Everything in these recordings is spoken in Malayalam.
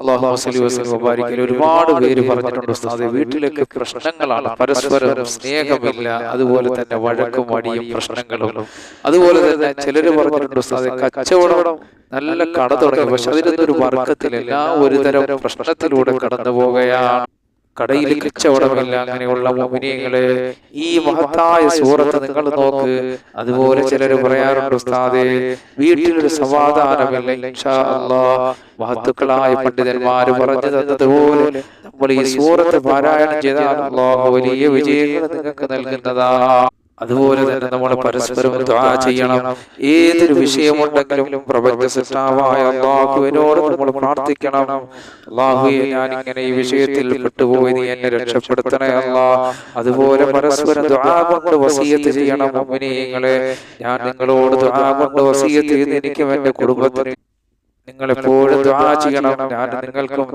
അല്ലാഹുമ്മ സ്വല്ലി വസല്ലം വബാരിക് അലൈഹി. ഒരുപാട് പേര് പറഞ്ഞിട്ടുണ്ട് ഉസ്താദേ, വീട്ടിലേക്ക് പ്രശ്നങ്ങളാണ്, പരസ്പരം സ്നേഹമില്ല, അതുപോലെ തന്നെ വഴക്കും അടിയും പ്രശ്നങ്ങളും. അതുപോലെ തന്നെ ചിലര് പറഞ്ഞിട്ടുണ്ട് ഉസ്താദേ, കച്ചവടം നല്ല കട തുടങ്ങി, പക്ഷെ അതിലൊന്നും ഒരു ബർക്കത്തില്ല, ഒരു തരം പ്രശ്നത്തിലൂടെ കടന്നു പോകുകയാണ്. കടയിൽ കച്ചവടമില്ല. അങ്ങനെയുള്ള മുഅ്മിനീങ്ങളെ ഈ മഹത്തായ സൂറത്ത് നിങ്ങൾ നോക്ക്. അതുപോലെ ചിലര് പറയാറുണ്ട് ഉസ്താദേ, വീട്ടിലൊരു സമാധാനമില്ല. ഇൻഷാ അല്ലാഹ് മഹത്തുക്കളായ പണ്ഡിതന്മാര് പറഞ്ഞു തന്നതുപോലെ നമ്മൾ ഈ സൂറത്ത് പാരായണം ചെയ്താൽ അല്ലാഹു വലിയ വിജയങ്ങൾ നിങ്ങൾക്ക് നൽകുന്നതാണ്. അതുപോലെ തന്നെ നമ്മൾ പരസ്പരം ദുആ ചെയ്യണം. ഏതൊരു വിഷയമുണ്ടെങ്കിലും പ്രപഞ്ച സൃഷ്ടാവായ അല്ലാഹുവിനോട് നമ്മൾ പ്രാർത്ഥിക്കണം. അല്ലാഹുവേ, ഞാൻ ഇങ്ങനെ ഈ വിഷയത്തിൽ പെട്ടുപോയി, നീ എന്നെ രക്ഷപ്പെടുത്തണേ അല്ലാഹ്. അതുപോലെ പരസ്പരം ദുആ കൊണ്ട് വസിയത്ത് ചെയ്യണം. മുഅ്മിനീങ്ങളെ, ഞാൻ നിങ്ങളോട് ദുആ കൊണ്ട് വസിയത്ത് ചെയ്ത് എനിക്കും എന്റെ കുടുംബത്തിനും നിങ്ങൾ എപ്പോഴും ദുആ ചെയ്യണം. ഞാൻ നിങ്ങൾക്കും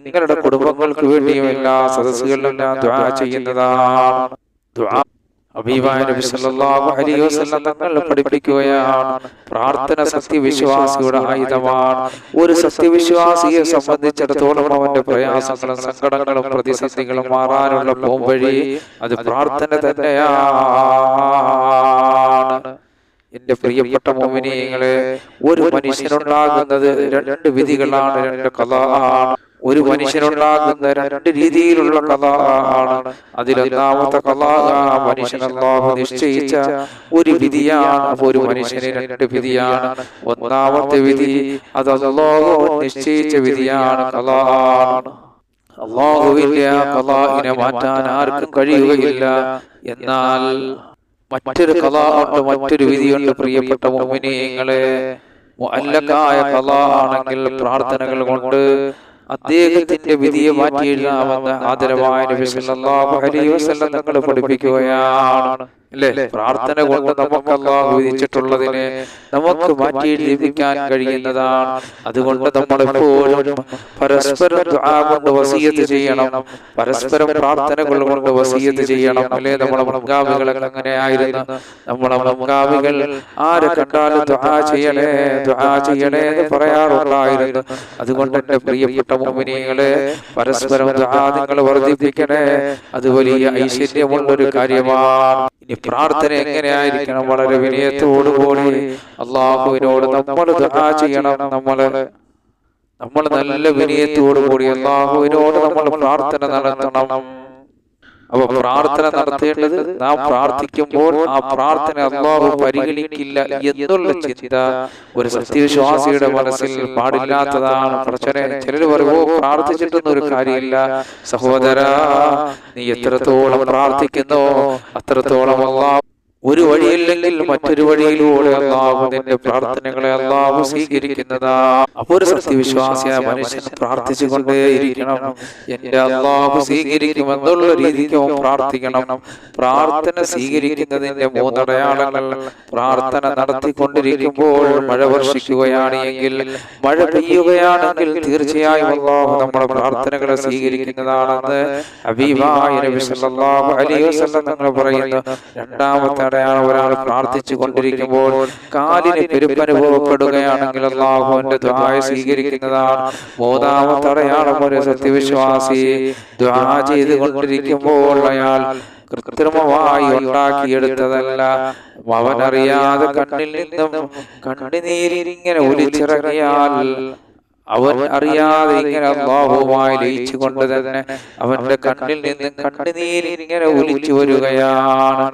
നിങ്ങളുടെ കുടുംബങ്ങൾക്ക് വേണ്ടിയും എല്ലാ സദസ്സുകളിലും ഞാൻ ദുആ ചെയ്യുന്നതാണ്. ദുആ ഹബീബായ നബി സല്ലല്ലാഹു അലൈഹി വസല്ലം തങ്ങൾ പഠിപ്പിക്കുകയാണ്, പ്രാർത്ഥന സത്യവിശ്വാസിയുടെ ആയുധമാണ്. ഒരു സത്യവിശ്വാസിയെ സംബന്ധിച്ചിടത്തോളം അവന്റെ പ്രയാസങ്ങളും സങ്കടങ്ങളും പ്രതിസന്ധികളും മാറാനുള്ള പോംവഴി അത് പ്രാർത്ഥന തന്നെയാണ്. എന്റെ പ്രിയപ്പെട്ട മുഅ്മിനീങ്ങളെ, ഒരു മനുഷ്യനുണ്ടാകുന്നത് രണ്ട് വിധികളാണ്, രണ്ട് ഖളാആണ്. ഒരു മനുഷ്യനുണ്ടാകുന്ന രണ്ട് രീതിയിലുള്ള ഖളാആണ്. അതിലൊന്നാമത്തെ ഖളാഅ മനുഷ്യൻ അല്ലാഹു നിശ്ചയിച്ച ഒരു വിധിയാണ്. അപ്പോൾ ഒരു മനുഷ്യന് രണ്ട് വിധിയാണ്. ഒന്നാമത്തെ വിധി അത് അല്ലാഹു നിശ്ചയിച്ച വിധിയാണ്, ഖളാആണ്. അല്ലാഹുവിന്റെ ആ ഖളാഇനെ മാറ്റാൻ ആർക്കും കഴിയുകയില്ല. എന്നാൽ മറ്റൊരു ഖളാഉണ്ട്, മറ്റൊരു വിധിയുണ്ട്. പ്രിയപ്പെട്ട മുഅ്മിനീങ്ങളെ, മുഅല്ലഖായ ഖളാആണെങ്കിൽ പ്രാർത്ഥനകൾ കൊണ്ട് അദ്ദേഹത്തിന്റെ വിധിയെ മാറ്റി എഴുതാമെന്ന് ആദരവായ നബി സല്ലല്ലാഹു അലൈഹി വസല്ലം തങ്ങൾ പഠിപ്പിക്കുകയാണ്. അല്ലേ? പ്രാർത്ഥന കൊണ്ട് നമുക്ക് അല്ലാഹു വിധിച്ചിട്ടുള്ളതിനെ നമുക്ക് മാറ്റി എഴുതിപ്പിക്കാൻ കഴിയുന്നതാണ്. അതുകൊണ്ട് നമ്മൾ എപ്പോഴും പരസ്പരം ദുആ കൊണ്ട് വസിയത്ത് ചെയ്യണം, പരസ്പരം പ്രാർത്ഥനകൾ കൊണ്ട് വസിയത്ത് ചെയ്യണം. അല്ലേ? നമ്മളെ മുൻഗാമികളൊക്കെ അങ്ങനെയായിരുന്നു. നമ്മളെ മുൻഗാമികൾ ആരെ കണ്ടാലും ദുആ ചെയ്യണേ, ദുആ ചെയ്യണേ എന്ന് പറയാറുണ്ടായിരുന്നു. അതുകൊണ്ട് എന്റെ പ്രിയപ്പെട്ട മുഅ്മിനീങ്ങളെ, പരസ്പരം ദുആ നിങ്ങൾ വർദ്ധിപ്പിക്കണേ. അത് വലിയ ഐശ്വര്യമുള്ളൊരു കാര്യമാണ്. ഇനി പ്രാർത്ഥന എങ്ങനെയായിരിക്കണം? വളരെ വിനയത്തോടുകൂടി അല്ലാഹുവിനോട് നമ്മൾ ദുആ ചെയ്യണം. നമ്മൾ നല്ല വിനയത്തോടുകൂടി അല്ലാഹുവിനോട് നമ്മൾ പ്രാർത്ഥന നടത്തണം. അപ്പൊ പ്രാർത്ഥന നടത്തേണ്ടത് നാം പ്രാർത്ഥിക്കുമ്പോൾ ആ പ്രാർത്ഥന അല്ലാഹു പരിഗണിക്കില്ല എന്നുള്ള ചിന്ത ഒരു സത്യവിശ്വാസിയുടെ മനസ്സിൽ പാടില്ലാത്തതാണ്. പ്രശ്നം ചിലർ പറയുമോ, പ്രാർത്ഥിച്ചിട്ടൊന്നും ഒരു കാര്യമില്ല. സഹോദരാ, നീ എത്രത്തോളം പ്രാർത്ഥിക്കുന്നോ അത്രത്തോളം അല്ലാഹു ഒരു വഴിയില്ലെങ്കിൽ മറ്റൊരു വഴിയിലൂടെ അല്ലാഹു നിന്റെ പ്രാർത്ഥനകളെ അല്ലാഹു സ്വീകരിക്കുന്നതാ. അപ്പോൾ ഒരു സത്യവിശ്വാസിയായ മനുഷ്യൻ പ്രാർത്ഥിച്ചുകൊണ്ടേയിരിക്കണം. എന്റെ അല്ലാഹു സ്വീകരിക്കുമെന്നുള്ള രീതിക്ക് പ്രാർത്ഥിക്കണം. പ്രാർത്ഥന സ്വീകരിക്കുന്നതിന്റെ മൂന്നടയാളങ്ങൾ: പ്രാർത്ഥന നടത്തിക്കൊണ്ടിരിക്കുമ്പോൾ മഴ വർഷിക്കുകയാണ് എങ്കിൽ, മഴ പെയ്യുകയാണെങ്കിൽ തീർച്ചയായും അല്ലാഹു നമ്മുടെ പ്രാർത്ഥനകളെ സ്വീകരിക്കുന്നതാണെന്ന് ഹബീബായ നബി സല്ലല്ലാഹു അലൈഹി വസല്ലം തങ്ങൾ പറയുന്നു. രണ്ടാമത്തെ ഒരാൾ പ്രാർത്ഥിച്ചു കൊണ്ടിരിക്കുമ്പോൾ കാലിന് പെരുപ്പനുഭവപ്പെടുകയാണെങ്കിൽ അല്ലാഹുവിന്റെ ദുആ സ്വീകരിക്കുന്നതാണ്. മൂന്നാമത്തെ അടയാളം, ഒരു സത്യവിശ്വാസി ദുആ ചെയ്ത് കൊണ്ടിരിക്കുമ്പോൾ അയാൾ കൃത്രിമമായി ഉണ്ടാക്കിയെടുത്തതല്ല, അവനറിയാതെ കണ്ണിൽ നിന്നും കണ്ണുനീരിങ്ങനെ ഒലിച്ചിറങ്ങിയാൽ അവൻ അറിയാതെ ഇങ്ങനെ അല്ലാഹുവുമായി ലയിച്ചുകൊണ്ട് തന്നെ അവന്റെ കണ്ണിൽ നിന്ന് കണ്ണുനീരിങ്ങനെ ഒലിച്ചു വരികയാണ്.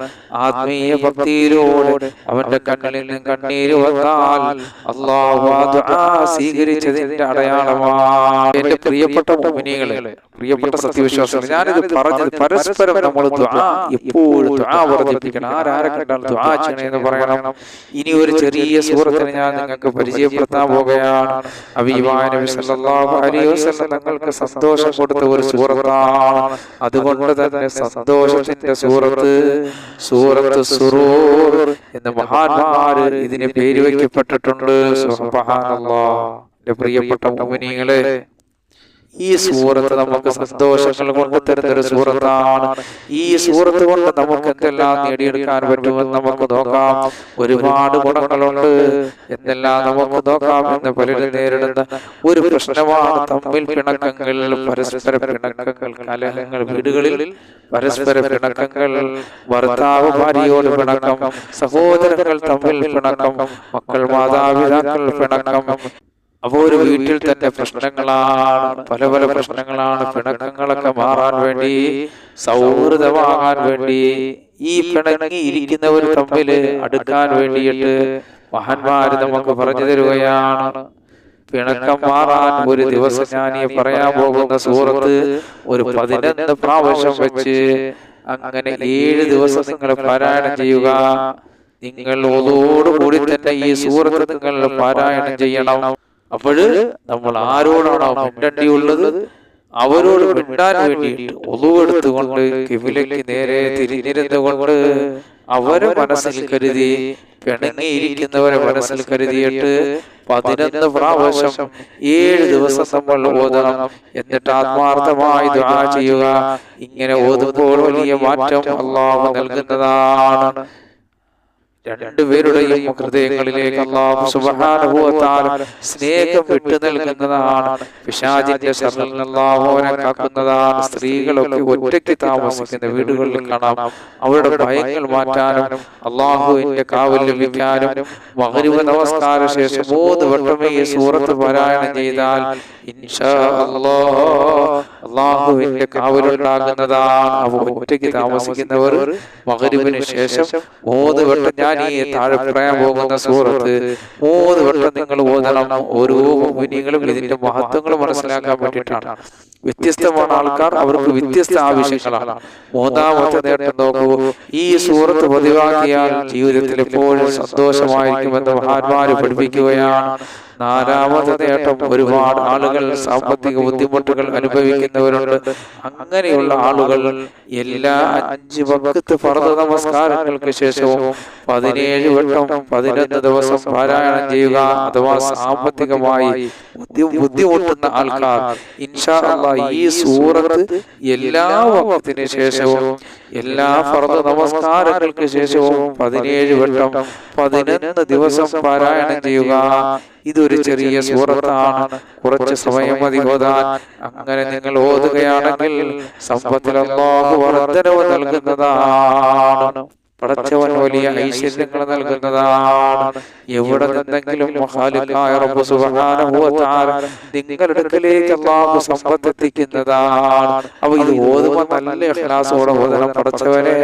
ആത്മീയ ഭക്തിയിലൂടെ അവന്റെ കണ്ണിൽ നിന്ന് കണ്ണീര് വന്നാൽ അല്ലാഹു ആ ദുആ സ്വീകരിച്ചതിന്റെ അടയാളമാണ്. എന്റെ പ്രിയപ്പെട്ട മുഅ്മിനീങ്ങളെ, പ്രിയപ്പെട്ട സത്യവിശ്വാസികളെ, ഞാനിത് പറഞ്ഞത് പരസ്പരം നമ്മൾ ദുആ എപ്പോഴും ദുആ വർദ്ധിപ്പിക്കണം. ആരെ കണ്ടാൽ ദുആ ചെയ്യണം എന്ന് പറയണം. ഇനി ഒരു ചെറിയ സൂറത്തിനെ ഞാൻ നിങ്ങൾക്ക് പരിചയപ്പെടുത്താൻ പോകുകയാണ്. ഹബീബായ നബി സല്ലല്ലാഹു അലൈഹി വസല്ലം തങ്ങൾക്ക് സന്തോഷം കൊടുത്ത ഒരു സൂറത്താണ്. അതുകൊണ്ട് തന്നെ സന്തോഷത്തിന്റെ സൂറത്ത് സുറൂർ എന്ന് മഹാന്മാര് ഇതിന് പേര് വയ്ക്കപ്പെട്ടിട്ടുണ്ട്. സുബ്ഹാനല്ലാഹ്. എന്റെ പ്രിയപ്പെട്ട മുഅ്മിനീങ്ങളെ, ഈ സൂറത്ത് നമുക്ക് സന്തോഷങ്ങൾ കൊണ്ട് തരുന്നൊരു സൂറത്താണ്. ഈ സൂറത്ത് കൊണ്ട് നമുക്ക് എന്തെല്ലാം നേടിയെടുക്കാൻ പറ്റുമെന്ന് നമുക്ക് നോക്കാം. ഒരുപാട് ഗുണങ്ങളുണ്ട്. എന്തെല്ലാം നമുക്ക് നോക്കാം. എന്ന് പലരും നേരിടുന്ന ഒരു പ്രശ്നമാണ് തമ്മിൽ പിണക്കങ്ങൾ, പരസ്പര പിണക്കങ്ങൾ, കലഹങ്ങൾ, വീടുകളിൽ പരസ്പര പിണക്കങ്ങൾ, ഭർത്താവ് ഭാര്യയോട് പിണക്കം, സഹോദരങ്ങൾ തമ്മിൽ പിണക്കം, മക്കൾ മാതാപിതാക്കൾ പിണക്കം. അപ്പൊ ഒരു വീട്ടിൽ തന്നെ പ്രശ്നങ്ങളാണ്, പല പല പ്രശ്നങ്ങളാണ്. പിണക്കങ്ങളൊക്കെ മാറാൻ വേണ്ടി, സൗഹൃദമാകാൻ വേണ്ടി, ഈ പിണങ്ങി ഇരിക്കുന്നവർ തമ്മിൽ അടുക്കാൻ വേണ്ടിയിട്ട് മഹാന്മാര് നമുക്ക് പറഞ്ഞു തരുകയാണ്. പിണക്കം മാറാൻ ഒരു ദിവസം ഞാൻ ഈ പറയാൻ പോകുന്ന സൂറത്ത് ഒരു 11 പ്രാവശ്യം വെച്ച് അങ്ങനെ 7 ദിവസം നിങ്ങൾ പാരായണം ചെയ്യുക. നിങ്ങൾ ഓതോടുകൂടി തന്നെ ഈ സൂറത്ത് നിങ്ങൾ പാരായണം ചെയ്യണം. അപ്പോഴ് നമ്മൾ ആരോടാണോ മിണ്ടേണ്ടിയുള്ളത് അവരോട് മിണ്ടാൻ വേണ്ടിയിട്ട് ഒതുവെടുത്തുകൊണ്ട് കിബിലയ്ക്ക് നേരെ തിരിഞ്ഞിരുന്നുകൊണ്ട് അവരെ മനസ്സിൽ കരുതി, പിണങ്ങിയിരിക്കുന്നവരെ മനസ്സിൽ കരുതിയിട്ട് 11 പ്രാവശ്യം 7 ദിവസം നമ്മൾ ഓതണം. എന്നിട്ട് ആത്മാർത്ഥമായി ദുആ ചെയ്യുക. ഇങ്ങനെ ഓതുമ്പോൾ വലിയ മാറ്റം അല്ലാഹു നൽകുന്നതാണ്. രണ്ടുപേരുടെയും ഹൃദയങ്ങളിലേക്ക് അല്ലാഹു സുബ്ഹാനഹു വ തആല സ്നേഹം വിട്ടു നൽകുന്നതാണ്. പിശാചിന്റെ ശർറിൽ നിന്ന് അല്ലാഹു അവനെ കാക്കുന്നതാണ്. സ്ത്രീകളൊക്കെ ഒറ്റയ്ക്ക് താമസിക്കുന്ന വീടുകളിൽ കാണാം. അവരുടെ ഭയങ്ങൾ മാറ്റാനും അല്ലാഹുവിന്റെ കാവൽ ലഭിക്കാനും മഗ്രിബ് നമസ്കാര ശേഷം 3 വട്ടം ഈ സൂറത്ത് പാരായണം ചെയ്താൽ ഇൻഷാ അല്ലാഹ് അല്ലാഹുവിന്റെ കാവലുണ്ടാകുന്നതാണ്. അവർ ഒറ്റയ്ക്ക് താമസിക്കുന്നവർ മഗ്രിബിന് ശേഷം 3 വട്ടം ഞാൻ ഈ താഴെ പറയാൻ പോകുന്ന സൂറത്ത് 3 വട്ടം നിങ്ങൾ ഓതണം. ഓരോ മുഅ്മിനീങ്ങളും ഇതിന്റെ മഹത്വങ്ങൾ മനസ്സിലാക്കാൻ വേണ്ടിയിട്ടാണ്. വ്യത്യസ്തമാണ് ആൾക്കാർ, അവർക്ക് വ്യത്യസ്ത ആവശ്യങ്ങളാണ്. 3ാമത്തെ നേട്ടം നോക്കൂ, ഈ സൂറത്ത് പതിവാക്കിയാൽ ജീവിതത്തിൽ എപ്പോഴും സന്തോഷമായിരിക്കുമെന്ന് മഹാന്മാര് പഠിപ്പിക്കുകയാണ്. 4ാമത്തെ നേട്ടം, ഒരുപാട് ആളുകൾ സാമ്പത്തിക ബുദ്ധിമുട്ടുകൾ അനുഭവിക്കുന്നവരുണ്ട്. അങ്ങനെയുള്ള ആളുകൾ എല്ലാ 5 വഖ്ത് ഫർദ് നമസ്കാരങ്ങൾക്ക് ശേഷവും 17 വട്ടം 11 ദിവസം പാരായണം ചെയ്യുക. അഥവാ സാമ്പത്തികമായി ബുദ്ധിമുട്ടുന്ന ആൾക്കാർ ഇൻഷാ അല്ലാഹ് ഈ സൂറത്ത് എല്ലാ വഖ്തിന് ശേഷവും എല്ലാ ഫർദ് നമസ്കാരങ്ങൾക്ക് ശേഷവും 17 വട്ടം 11 ദിവസം പാരായണം ചെയ്യുക. ഇതൊരു ചെറിയ സൂറത്താണ്, കുറച്ച് സമയം മതി ഓതാൻ. അങ്ങനെ നിങ്ങൾ ഓതുകയാണെങ്കിൽ സമ്പത്തിൽ അല്ലാഹു വർദ്ധനവ് നൽകുന്നതാണ്. പടച്ചവൻ വലിയ ഐശ്വര്യങ്ങൾ നൽകുന്നതാണ്. എവിടെ നിന്നെങ്കിലും ഖാലിഖായ റബ്ബ് സുബ്ഹാനഹു വ തആല നിങ്ങളുടെ അടുക്കലേക്ക് അല്ലാഹു സമ്പത്ത് എത്തിക്കുന്നതാണ്. അപ്പോൾ ഇത് ഓതുമ്പോൾ നല്ല ഇഖ്ലാസോടെ ഓതണം. പടച്ചവനെ,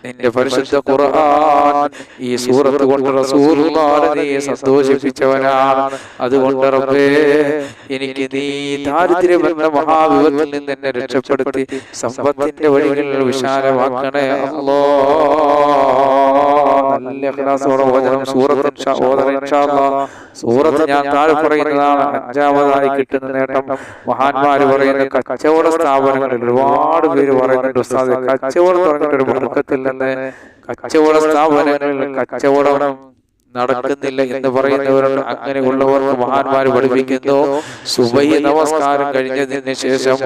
നിന്റെ പരിശുദ്ധ ഖുർആൻ ഈ സൂറത്ത് കൊണ്ട് റസൂലുള്ളാഹിനെ നീ സന്തോഷിപ്പിച്ചവനാണ്. അതുകൊണ്ട് റബ്ബേ, എനിക്ക് നീ ദാരിദ്ര്യം എന്ന മഹാവിപത്തിൽ നിന്ന് എന്നെ രക്ഷപ്പെടുത്തി സമ്പത്തിന്റെ വഴികൾ വിശാലമാക്കണേ അല്ലാഹ്. നല്ല ഇഖ്ലാസോടെ ഓതണം സൂറത്ത്. ഇൻഷാ അല്ലാഹ് സൂറത്ത് ഞാൻ താഴെ പറയുന്നതാണ്. 5ാമതായി കിട്ടുന്ന നേട്ടം മഹാന്മാര് പറയുന്ന കച്ചവട സ്ഥാപനങ്ങളിൽ ഒരുപാട് പേര് പറയുന്നുണ്ട്, ഉസ്താദേ കച്ചവടം തുടങ്ങിയിട്ടൊരു ബർക്കത്തില്ലെന്ന്. കച്ചവട സ്ഥാപനങ്ങളിൽ കച്ചവടം നടക്കുന്നില്ല എന്ന് പറയുന്നവരുണ്ട്. അങ്ങനെയുള്ളവർക്ക് മഹാന്മാര് പഠിപ്പിക്കുന്നു, സുബഹി നമസ്കാരം കഴിഞ്ഞതിന് ശേഷം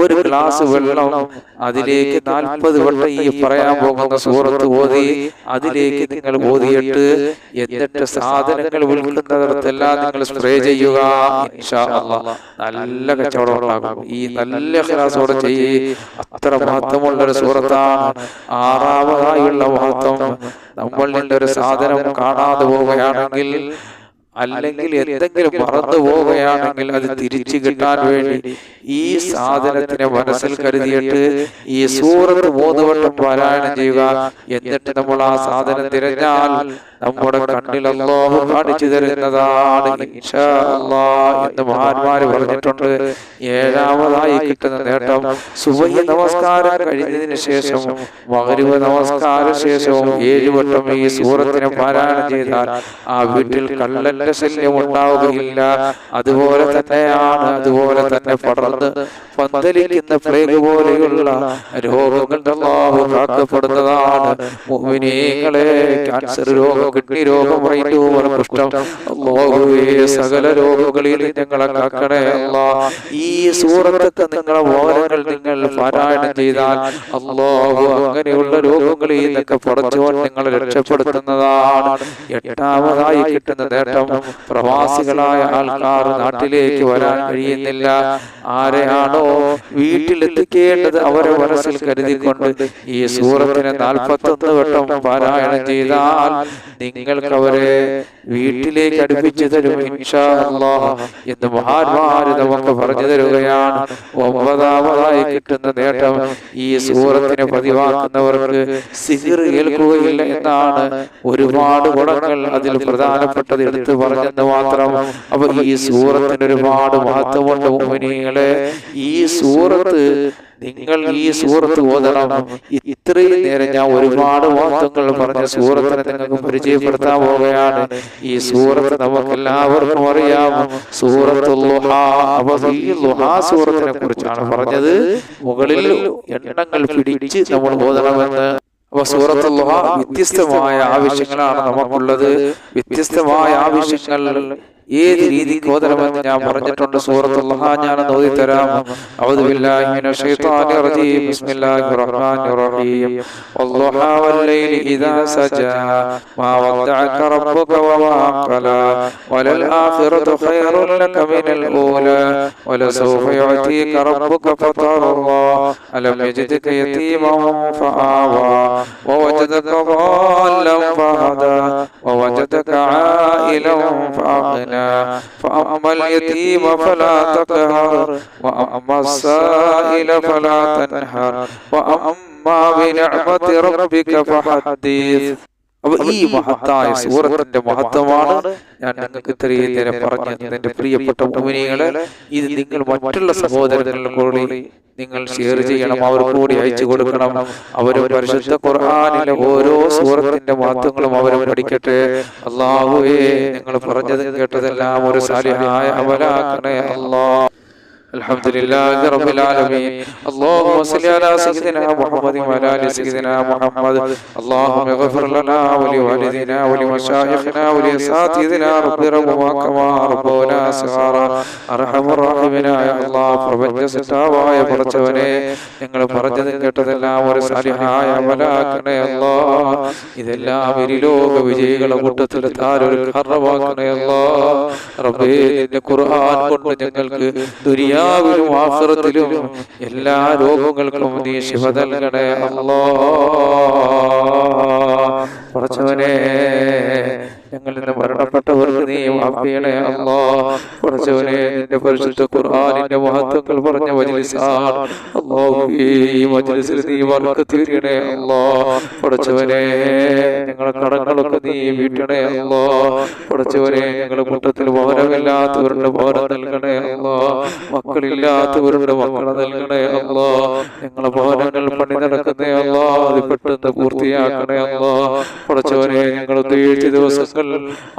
ഒരു ഗ്ലാസ് വെള്ളം അതിലേക്ക് 40 വട്ടം ഈ പറയാൻ പോകുന്ന സൂറത്ത് ഓതി അതിലേക്ക് നിങ്ങൾ ഓതിയിട്ട് എന്നിട്ട് സാധനങ്ങൾ വിൽക്കുന്നിടത്തെല്ലാം നിങ്ങൾ സ്പ്രേ ചെയ്യുക. ഇൻഷാ അല്ലാഹ് നല്ല കച്ചവടം ഉണ്ടാകും. ഈ നല്ല ഇഖ്ലാസോടെ ചെയ്യ്. അത്ര മഹത്വമുള്ളൊരു സൂറത്താണ്. 6ാമതായുള്ള മഹത്വം, നമ്മളിൽ ഒരു സാധനം കാണാതെ പോവുകയാണെങ്കിൽ അല്ലെങ്കിൽ എന്തെങ്കിലും മറന്നു പോവുകയാണെങ്കിൽ അത് തിരിച്ചു കിട്ടാൻ വേണ്ടി ഈ സാധനത്തിനെ മനസ്സിൽ കരുതിയിട്ട് ഈ സൂറത്ത് 3 വട്ടം പാരായണം ചെയ്യുക. എന്നിട്ട് നമ്മൾ ആ സാധനം തിരഞ്ഞാൽ നമ്മുടെ കണ്ണിൽ അല്ലാഹു കാണിച്ചു തരുന്നതാണ് ഇൻഷാ അല്ലാഹ് എന്ന് മഹാന്മാര് പറഞ്ഞിട്ടുണ്ട്. 7ാമതായി കിട്ടുന്ന നേട്ടം, സുബഹി നമസ്കാരം കഴിഞ്ഞതിന് ശേഷം മഗ്രിബ് നമസ്കാര ശേഷവും 7 വട്ടം ഈ സൂറത്തിനെ പാരായണം ചെയ്താൽ ആ വീട്ടിൽ കള്ളൻ കള്ളന്റെ ശല്യം ഉണ്ടാവുകയില്ല. അതുപോലെ തന്നെ പടർന്ന് പന്തലിക്കുന്ന പ്ലേഗ് പോലെയുള്ള രോഗങ്ങൾ അല്ലാഹു കാക്കപ്പെടുന്നതാണ്. മുഅ്മിനീങ്ങളെ, ക്യാൻസർ രോഗം, കിഡ്നി രോഗം, വൈദ്യൂവർ കുഷ്ഠം, അല്ലാഹുവേ സകല രോഗങ്ങളിൽ ഞങ്ങളെ കാക്കണേ അല്ലാഹ്. ഈ സൂറത്തൊക്കെ നിങ്ങളെ മോഹനങ്ങൾ നിങ്ങൾ പാരായണം ചെയ്താൽ അല്ലാഹു അങ്ങനെയുള്ള രോഗങ്ങളിൽ നിന്നൊക്കെ പടച്ചോൻ നിങ്ങളെ രക്ഷപ്പെടുത്തുന്നതാണ്. എട്ടാമതായി കിട്ടുന്ന നേട്ടം, പ്രവാസികളായ ആൾക്കാർ നാട്ടിലേക്ക് വരാൻ കഴിയുന്നില്ല. ആരെയാണോ വീട്ടിലെത്തിക്കേണ്ടത് അവരെ മനസ്സിൽ കരുതിക്കൊണ്ട് ഈ സൂറത്തിനെ 41 വട്ടം പാരായണം ചെയ്താൽ നിങ്ങൾക്ക് അവരെ വീട്ടിലേക്ക് അടുപ്പിച്ചു തരും ഇൻഷാ അല്ലാഹ് എന്ന് മഹാന്മാര് നമുക്ക് പറഞ്ഞു തരുകയാണ്. 9ാമതായി കിട്ടുന്ന നേട്ടം, ഈ സൂറത്തിനെ പതിവാക്കുന്നവർക്ക് സിഹിർ ഏൽക്കുകയില്ല എന്നാണ്. ഒരുപാട് ഗുണങ്ങൾ അതിൽ പ്രധാനപ്പെട്ടത് എടുത്തു പറഞ്ഞെന്ന് മാത്രം. അപ്പൊ ഈ സൂറത്തിന് ഒരുപാട് മഹത്വമുണ്ട് മുഅ്മിനീങ്ങളെ. ഈ സൂറത്ത് നിങ്ങൾ ഈ സൂറത്ത് ഓതണം. ഇത്രയും നേരം ഞാൻ ഒരുപാട് മഹത്വങ്ങൾ പറഞ്ഞ സൂറത്തിനെ നിങ്ങൾക്ക് പരിചയപ്പെടുത്താൻ പോവുകയാണ്. ഈ സൂറത്ത് നമുക്ക് എല്ലാവർക്കും അറിയാം, സൂറത്തുൽ ളുഹാ. അപ്പൊ ഈ ളുഹാ സൂറത്തിനെ കുറിച്ചാണ് പറഞ്ഞത്. മുകളിൽ എണ്ണങ്ങൾ പിടിച്ച് നമ്മൾ ഓതണമെന്ന്. അപ്പൊ സൂറത്തുൽ ളുഹാ വ്യത്യസ്തമായ ആവശ്യങ്ങളാണ് നമുക്കുള്ളത്. വ്യത്യസ്തമായ ആവശ്യങ്ങൾ ഏത് രീതിക്ക് ഓതണമെന്ന് ഞാൻ പറഞ്ഞിട്ടുണ്ട്. സൂറത്തുൽ ളുഹാ ഞാൻ ഓതി തരാം. അഊദു ബില്ലാഹി മിനശ് ശൈത്വാനിർ റജീം. ബിസ്മില്ലാഹിർ റഹ്മാനിർ റഹീം. വൽളുഹാ വല്ലൈലി ഇദാ സജാ മാ വദ്ദഅക റബ്ബുക വമാ ഖലാ വലൽ ആഖിറതു ഖൈറുൻ ലക മിനൽ ഊലാ വലസൗഫ യുഅതീക റബ്ബുക ഫതർദാ അലം യജിദ്ക യതീമൻ ഫആവാ വവജദക ضالًا ഫഹദാ വവജദക ആയിലൻ ഫഅഗ്നാ فأما اليتيم فلا تقهر وأما السائل فلا تنهر وأما بنعمة ربك فحدث. അപ്പൊ ഈ മഹത്തായ സൂറത്തിന്റെ മഹത്വമാണ് ഞാൻ നിങ്ങൾക്ക് ഇത്രയും നേരം പറഞ്ഞത്. എന്റെ പ്രിയപ്പെട്ട മുഅ്മിനീങ്ങളെ, ഇത് നിങ്ങൾ മറ്റുള്ള സഹോദരങ്ങളിൽ കൂടി നിങ്ങൾ ഷെയർ ചെയ്യണം, അവർക്ക് കൂടി അയച്ചു കൊടുക്കണം. അവരും പരിശുദ്ധ ഖുർആനിലെ ഓരോ സൂറത്തിന്റെ മഹത്വങ്ങളും അവരും പഠിക്കട്ടെ. അല്ലാഹുവേ, നിങ്ങൾ പറഞ്ഞതും കേട്ടതെല്ലാം ഒരു സാലിഹായ അമലാക്കണേ അല്ലാഹ്. الحمد لله رب العالمين. اللهم صل على سيدنا محمد وعلى ال سيدنا محمد. اللهم اغفر لنا ولوالدينا ولمشايخنا ولأساتذتنا رب ارحمهما كما ربونا صغارا. ارحم الراحمين يا الله. പ്രപഞ്ചസൃഷ്ടാവായ പടച്ചവനെ, നിങ്ങൾ പറഞ്ഞതും കേട്ടതെല്ലാം ഒരു സാലിഹായ അമലാക്കണേ അല്ലാഹ്. ഇതെല്ലാം ഇരുലോക വിജയികളുടെ കൂട്ടത്തിലെത്താൻ ഒരു കാരണമാക്കണേ അല്ലാഹ്. റബ്ബേ, നിന്റെ ഖുർആൻ കൊണ്ട് ഞങ്ങൾക്ക് ദുനിയാവിലും ആഖിറത്തിലും എല്ലാ രോഗങ്ങൾക്കും നീ ശിഫ നൽകണേ അല്ലാഹ്. പടച്ചവനെ, ഞങ്ങളിൽ നിന്ന് മരണപ്പെട്ടവർക്ക് നീ മാഫ് ചെയ്യണേ അല്ലാഹ്. പടച്ചവനെ, നിന്റെ പരിശുദ്ധ ഖുർആനിന്റെ മഹത്വങ്ങൾ പറഞ്ഞ മജ്ലിസാണ് അല്ലാഹു. ഈ മജ്ലിസിൽ നീ ബർക്കത്ത് ചെയ്യണേ അല്ലാഹ്. പടച്ചവനെ, ഞങ്ങളുടെ കടങ്ങളൊക്കെ നീ വീട്ടണേ അല്ലാഹ്. പടച്ചവനെ, ഞങ്ങളുടെ കൂട്ടത്തിൽ ഭവനമില്ലാത്തവരുടെ ഭവനം നൽകണേ അല്ലാഹ്. മക്കളില്ലാത്തവരുടെ മക്കളെ നൽകണേ അല്ലാഹ്. ഞങ്ങളെ ഭവനങ്ങൾ പണി നടക്കുന്നേ അല്ലാഹ്, അത് പെട്ടെന്ന് പൂർത്തിയാക്കണേ അല്ലാഹ്. പടച്ചവനെ, ഞങ്ങൾ ഉദ്ദേശിച്ച ദിവസങ്ങൾ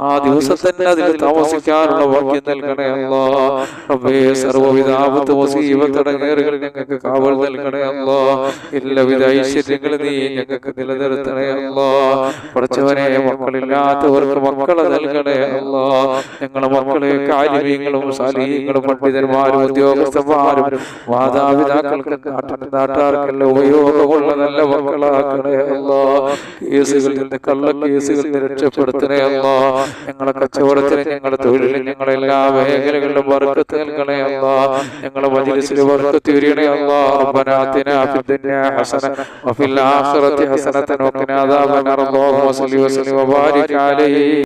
ആ ദിവസം തന്നെ അതിൽ താമസിക്കാനുള്ള ഭാഗ്യം നൽകണേ അല്ലാഹ്. റബ്ബേ, സർവ്വവിധ ആപത്ത് മുസീബത്ത് ഇടങ്ങേറുകൾ ഞങ്ങൾക്ക് കാവൽ നൽകണേ അല്ലാഹ്. എല്ലാവിധ ഐശ്വര്യങ്ങൾ നീ ഞങ്ങൾക്ക് നിലനിർത്തണേ അല്ലാഹ്. പടച്ചവനെ, മക്കളില്ലാത്തവർക്ക് മക്കളെ നൽകണേ അല്ലാഹ്. ഞങ്ങളെ മക്കളെ ആലിമീങ്ങളും സാലിഹീങ്ങളും പണ്ഡിതന്മാരും ഉദ്യോഗസ്ഥന്മാരും മാതാപിതാക്കൾക്ക് നാട്ടുകാർക്കെല്ലാം ഉപയോഗമുള്ള നല്ല മക്കളാക്കണേ അല്ലാഹ്. കേസുകളിൽ നിന്ന്, കള്ള കേസുകളിൽ നിന്ന് രക്ഷപ്പെടുത്തണേ അല്ലാഹ്. ഞങ്ങളെ കച്ചവടത്തിന്, ഞങ്ങളുടെ തൊഴിലിൽ, ഞങ്ങളെ എല്ലാ മേഖലകളിലും ബർക്കത്ത് നൽകണേ അല്ലാഹ്. ഞങ്ങളെ മജ്ലിസിൽ ബർക്കത്ത് ചൊരിയണേ അല്ലാഹ്. റബ്ബനാ ആതിനാ ഫിദ്ദുനിയാ ഹസന വഫിൽ ആഖിറതി ഹസനതൻ വഖിനാ അദാബന്നാർ. അല്ലാഹുമ്മ സ്വല്ലി വസല്ലിം വബാരിക് അലൈഹി.